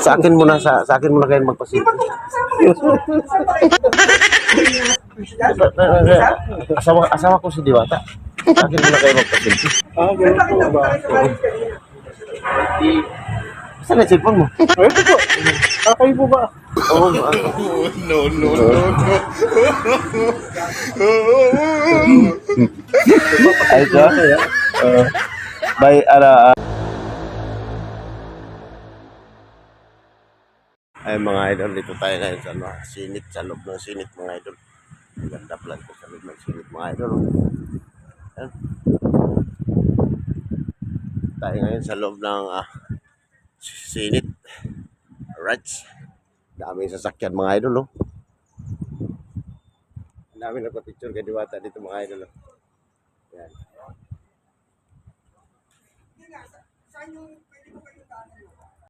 Sa akin muna kayo magpasilip. Asawa ko si Diwata. Sa akin muna kayo magpasilip. Ganun po ba? Saan na cellphone mo? Ito po. Kayo po ba? Oo. Ay, ito. By, ay mga idol, dito tayo ngayon sa sinit, sa loob ng sinit mga idol. Ganda plan ko sa loob ng sinit mga idol. Ayan. Tayo ngayon sa loob ng sinit. Alright. Daming sasakyan mga idol. Oh. Daming nagpa-picture kay Diwata dito mga idol. Oh. Ayan.